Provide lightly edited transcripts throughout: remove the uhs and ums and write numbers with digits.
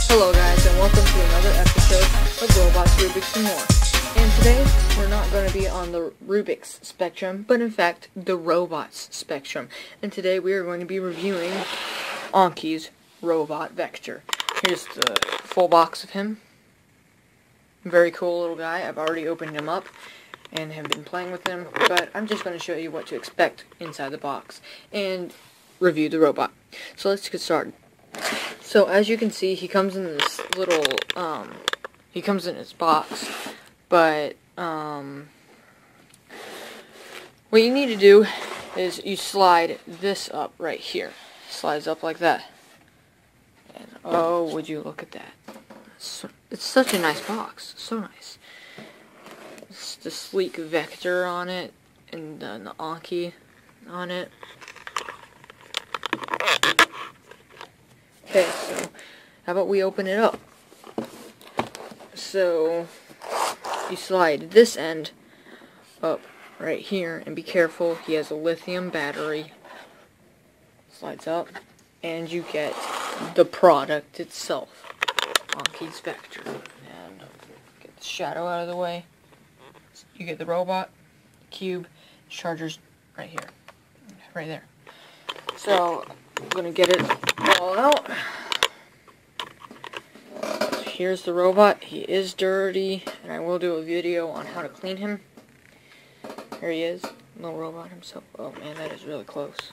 Hello guys, and welcome to another episode of Robots, Rubik's, and More. And today, we're not going to be on the Rubik's spectrum, but in fact, the robots spectrum. And today we are going to be reviewing Anki's Robot Vector. Here's the full box of him. Very cool little guy. I've already opened him up and have been playing with him, but I'm just going to show you what to expect inside the box and review the robot. So let's get started. So as you can see, he comes in this little, he comes in his box, but, what you need to do is you slide this up right here. Slides up like that. And oh, would you look at that. It's such a nice box. So nice. It's the sleek Vector on it, and the Anki on it. Okay, so how about we open it up? So you slide this end up right here, and be careful, he has a lithium battery. Slides up, and you get the product itself, Anki's Vector. And get the shadow out of the way. You get the robot, cube, chargers right here, right there. So I'm gonna get it all out. Here's the robot. He is dirty, and I will do a video on how to clean him. Here he is, little robot himself. Oh man, that is really close.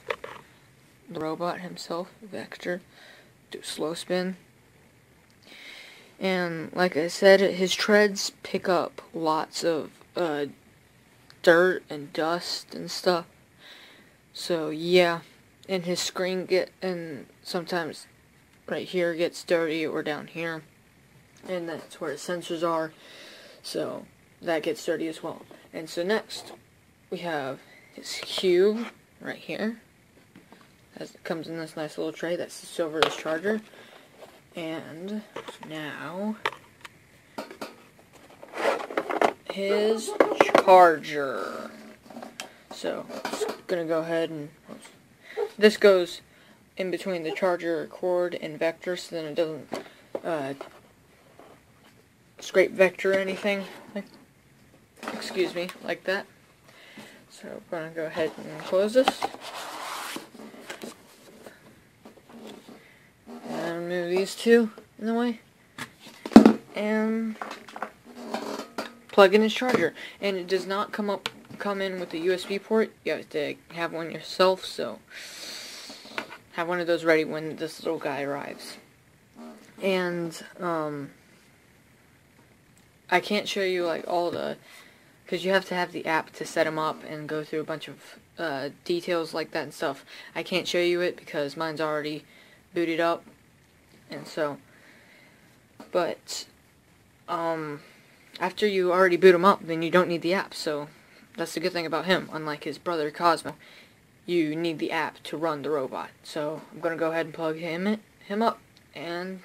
The robot himself, Vector, do slow spin. And like I said, his treads pick up lots of dirt and dust and stuff. So yeah. And his screen and sometimes right here gets dirty, or down here, and that's where his sensors are, so that gets dirty as well. And so next we have his cube right here. As it comes in this nice little tray that sits over his charger. And now his charger. So just gonna go ahead and this goes in between the charger cord and Vector, so then it doesn't scrape Vector or anything, like that. So I'm going to go ahead and close this. And move these two in the way. And plug in his charger. And it does not come in with a USB port. You have to have one yourself, so have one of those ready when this little guy arrives. And I can't show you like all the, because you have to have the app to set him up and go through a bunch of details like that and stuff. I can't show you it because mine's already booted up, and so, but after you already boot him up, then you don't need the app. So that's the good thing about him. Unlike his brother Cosmo, you need the app to run the robot. So I'm gonna go ahead and plug him up and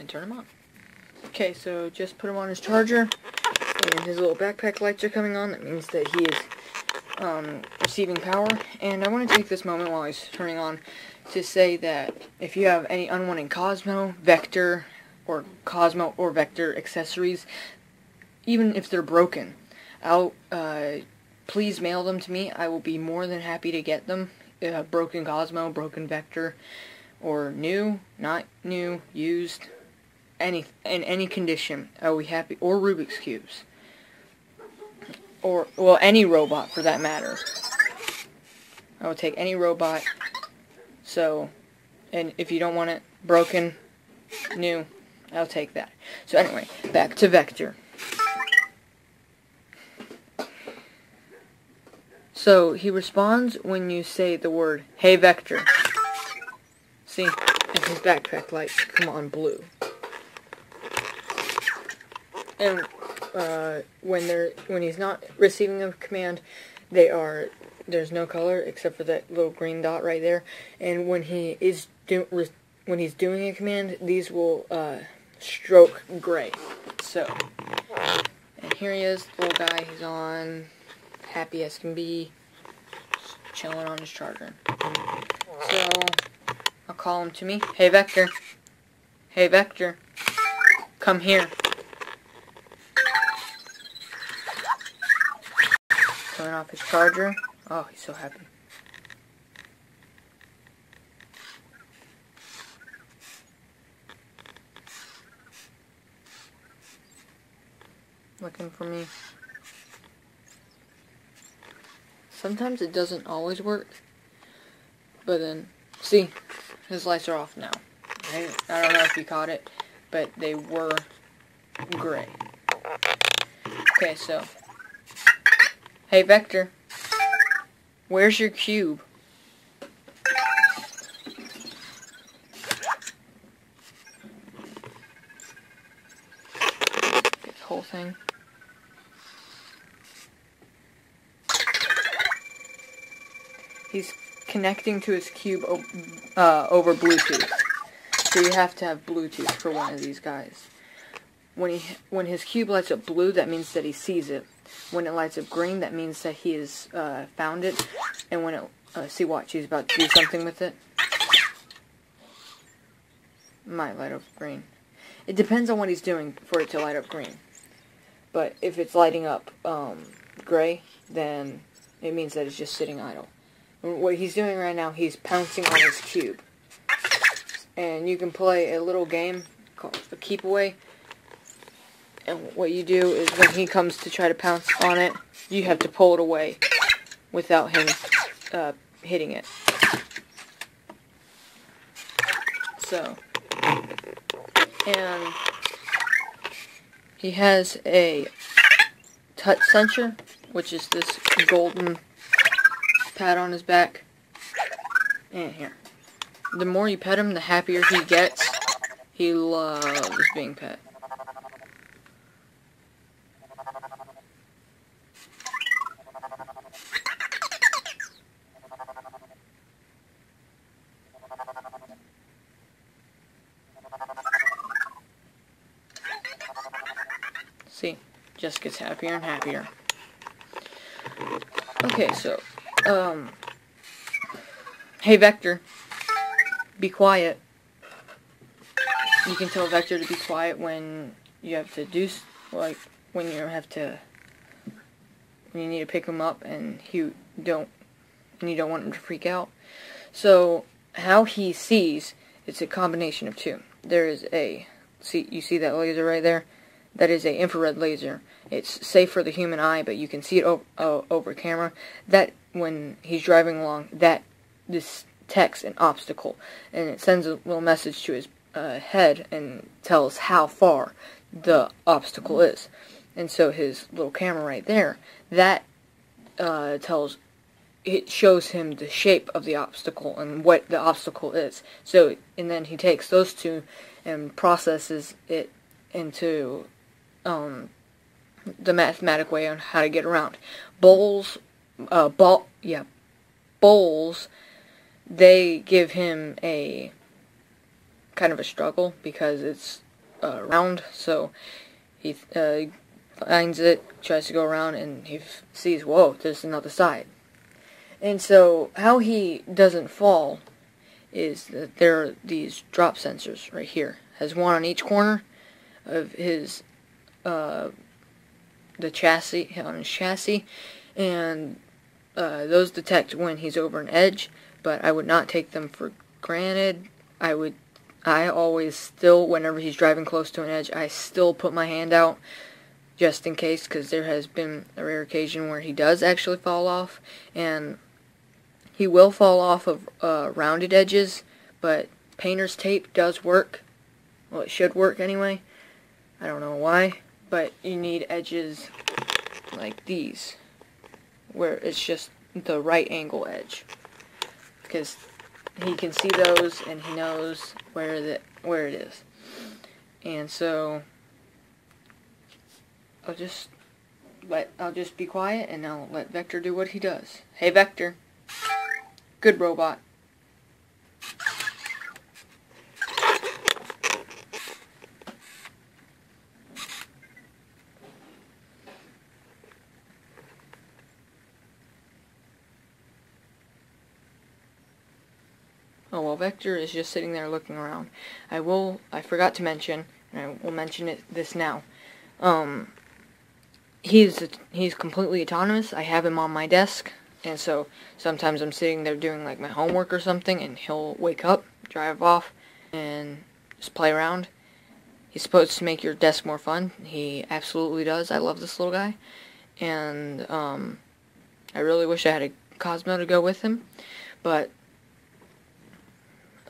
turn him on. Okay, so just put him on his charger, and his little backpack lights are coming on. That means that he is receiving power. And I want to take this moment while he's turning on to say that if you have any unwanted Cosmo, Vector, or accessories, even if they're broken, please mail them to me. I will be more than happy to get them. Broken Cosmo, broken Vector, or new, not new, used, in any condition, I will be happy. Or Rubik's Cubes. Or, well, any robot for that matter. I will take any robot. So, and if you don't want it broken, new, I'll take that. So anyway, back to Vector. So he responds when you say the word, "Hey Vector." See? And his backpack lights come on blue. And when he's not receiving a command, there's no color except for that little green dot right there. And when he's doing a command, these will stroke gray. So, and here he is, the little guy. He's on, happy as can be, chilling on his charger. So I'll call him to me. Hey Vector. Hey Vector. Come here. Turn off his charger. Oh, he's so happy. Looking for me. Sometimes it doesn't always work. But then, see, his lights are off now. Right? I don't know if you caught it, but they were gray. Okay, so. Hey, Vector. Where's your cube? This whole thing. He's connecting to his cube over Bluetooth. So you have to have Bluetooth for one of these guys. When his cube lights up blue, that means that he sees it. When it lights up green, that means that he has found it. And when it see, watch, he's about to do something with it. Might light up green. It depends on what he's doing for it to light up green. But if it's lighting up gray, then it means that it's just sitting idle. What he's doing right now, he's pouncing on his cube. And you can play a little game called a keep away. And what you do is when he comes to try to pounce on it, you have to pull it away without him hitting it. So, and he has a touch sensor, which is this golden pad on his back. And here. The more you pet him, the happier he gets. He loves being pet. See, just gets happier and happier. Okay, so, hey Vector, be quiet. You can tell Vector to be quiet when you have to do, like, when you need to pick him up and you don't want him to freak out. So, how he sees, it's a combination of two. There is you see that laser right there? That is a infrared laser. It's safe for the human eye, but you can see it over camera. That, when he's driving along, this detects an obstacle, and it sends a little message to his head and tells how far the obstacle is. And so his little camera right there, that it shows him the shape of the obstacle and what the obstacle is. So, and then he takes those two and processes it into the mathematic way on how to get around. Bowls, they give him a kind of a struggle because it's round, so he finds it, tries to go around, and he sees, whoa, there's another side. And so how he doesn't fall is that there are these drop sensors right here. Has one on each corner of his his chassis, and those detect when he's over an edge, but I would not take them for granted. I always still, whenever he's driving close to an edge, I still put my hand out just in case, because there has been a rare occasion where he does actually fall off, and he will fall off of rounded edges, but painter's tape does work. Well, it should work anyway. I don't know why, but you need edges like these, where it's just the right angle edge, because he can see those and he knows where it is. And so I'll just be quiet and I'll let Vector do what he does. Hey Vector, good robot. Oh, well, Vector is just sitting there looking around. I forgot to mention, and I will mention this now. He's completely autonomous. I have him on my desk, and so sometimes I'm sitting there doing like my homework or something, and he'll wake up, drive off, and just play around. He's supposed to make your desk more fun. He absolutely does. I love this little guy, and I really wish I had a Cosmo to go with him, but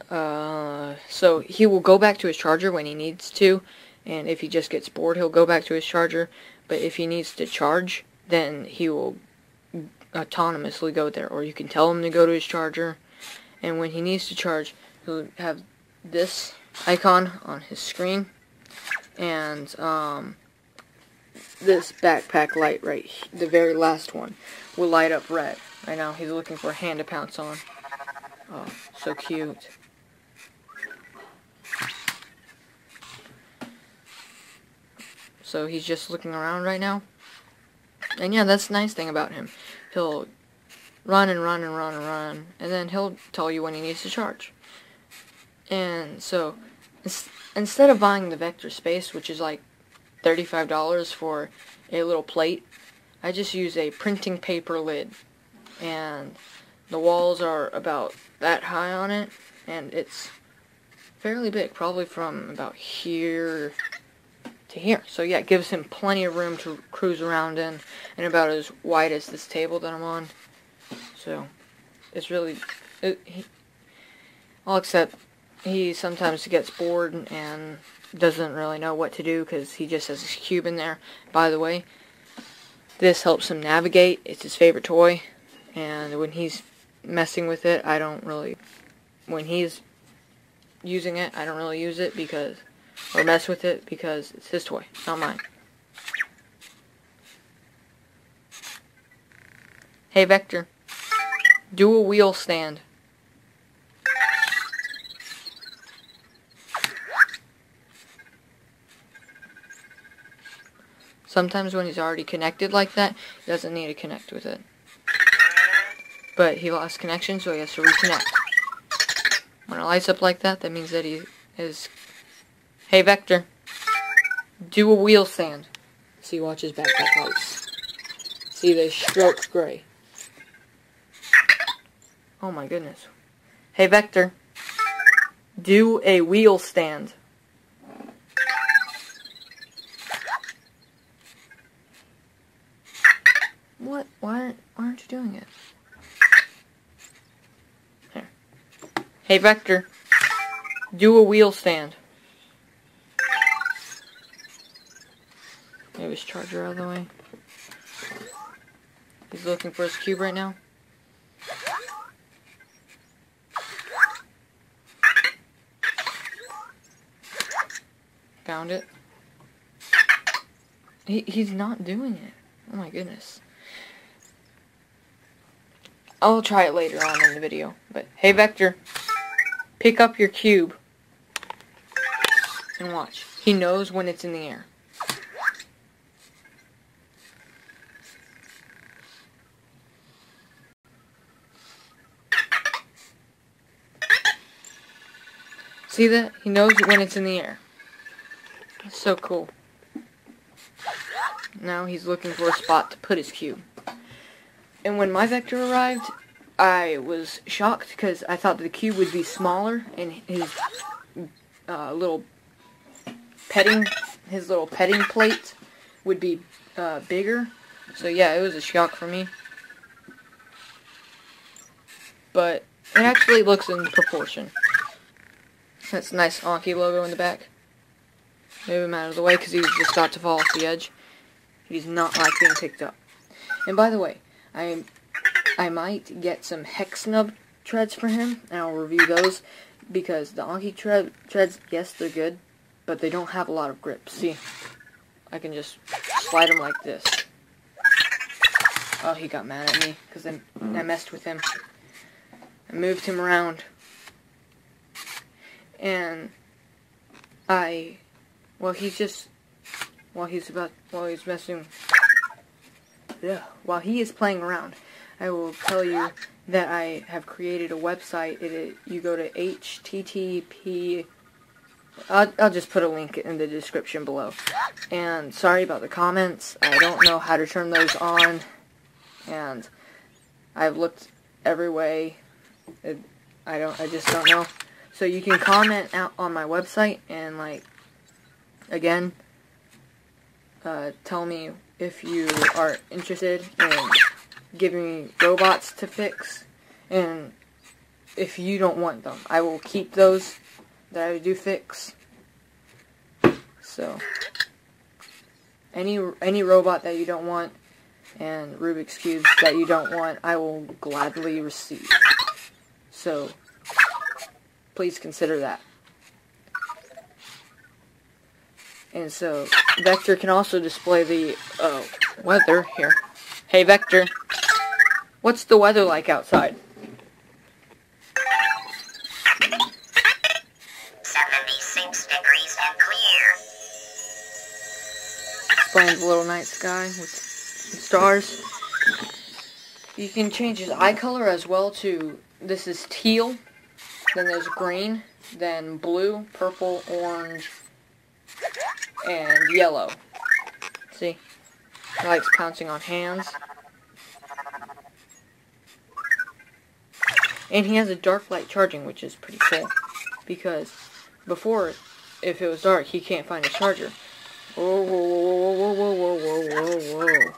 so he will go back to his charger when he needs to, and if he just gets bored, he'll go back to his charger. But if he needs to charge, then he will autonomously go there, or you can tell him to go to his charger. And when he needs to charge, he'll have this icon on his screen, and this backpack light the very last one, will light up red. Right now, he's looking for a hand to pounce on. Oh, so cute. So he's just looking around right now. And yeah, that's the nice thing about him. He'll run and run and run and run, and then he'll tell you when he needs to charge. And so, instead of buying the Vector Space, which is like $35 for a little plate, I just use a printing paper lid. And the walls are about that high on it, and it's fairly big, probably from about here to here. So yeah, it gives him plenty of room to cruise around in, and about as wide as this table that I'm on. So it's really, all except he sometimes gets bored and doesn't really know what to do because he just has his cube in there. By the way, this helps him navigate. It's his favorite toy, and when he's messing with it, when he's using it, I don't really use it or mess with it because it's his toy, not mine. Hey Vector, do a wheel stand. Sometimes when he's already connected like that, he doesn't need to connect with it. But he lost connection, so he has to reconnect. When it lights up like that, that means that he is... Hey Vector, do a wheel stand. See, watch his backpack lights. See, they stroke gray. Oh my goodness. Hey Vector, do a wheel stand. What? Why aren't you doing it? Here. Hey Vector, do a wheel stand. Move his charger out of the way. He's looking for his cube right now. Found it. He's not doing it. Oh my goodness. I'll try it later on in the video. But hey Vector, pick up your cube. And watch. He knows when it's in the air. See that? He knows when it's in the air. That's so cool. Now he's looking for a spot to put his cube. And when my Vector arrived, I was shocked because I thought the cube would be smaller and his little petting plate would be bigger. So yeah, it was a shock for me. But it actually looks in proportion. That's a nice Anki logo in the back. Move him out of the way because he's just about to fall off the edge. He does not like being picked up. And by the way, I might get some hex nub treads for him, and I'll review those, because the Anki treads, yes, they're good, but they don't have a lot of grip. See, I can just slide them like this. Oh, he got mad at me because I messed with him. I moved him around. And while he is playing around, I will tell you that I have created a website. You go to http I'll just put a link in the description below. And sorry about the comments. I don't know how to turn those on, and I've looked every way. I just don't know. So you can comment out on my website and, like, again, tell me if you are interested in giving me robots to fix, and if you don't want them, I will keep those that I do fix. So any robot that you don't want and Rubik's Cubes that you don't want, I will gladly receive. So please consider that. And so Vector can also display the weather here. Hey Vector, what's the weather like outside? 76 degrees and clear. Explains the little night sky with stars. You can change his eye color as well to, this is teal, then there's green, then blue, purple, orange, and yellow. See? He likes pouncing on hands. And he has a dark light charging, which is pretty cool. Because before, if it was dark, he can't find his charger. Whoa, whoa, whoa, whoa, whoa, whoa, whoa,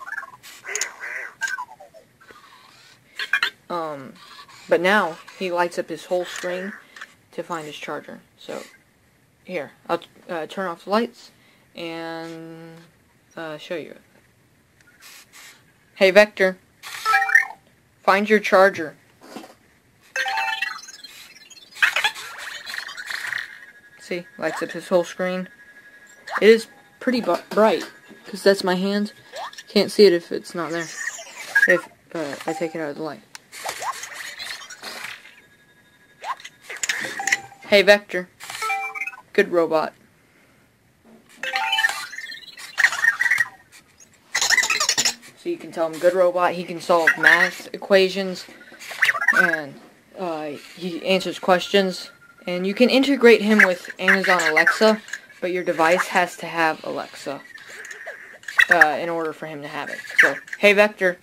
whoa. But now, he lights up his whole screen to find his charger. So, here, I'll turn off the lights and show you. Hey Vector, find your charger. See, lights up his whole screen. It is pretty bright, because that's my hand. Can't see it if it's not there. If I take it out of the light. Hey Vector, good robot. So you can tell him good robot. He can solve math equations, and he answers questions. And you can integrate him with Amazon Alexa, but your device has to have Alexa in order for him to have it. So, hey Vector,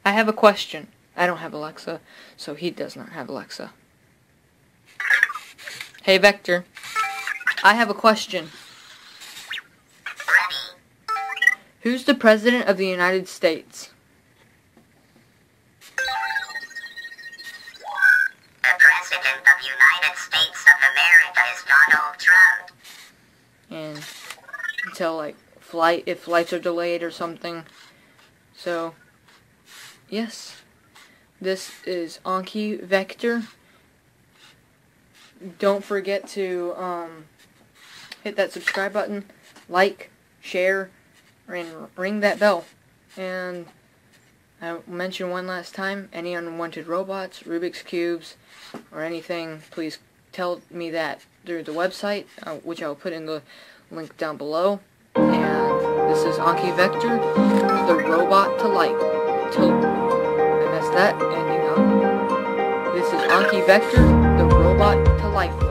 I have a question. I don't have Alexa, so he does not have Alexa. Hey Vector, I have a question. Who's the President of the United States? The President of United States of America is Donald Trump. And until, like, if flights are delayed or something. So, yes. This is Anki Vector. Don't forget to hit that subscribe button, like, share, and ring that bell. And I'll mention one last time, any unwanted robots, Rubik's Cubes, or anything, please tell me that through the website, which I'll put in the link down below. And this is Anki Vector, the robot to like. And that's that, and you know, this is Anki Vector, the robot to life.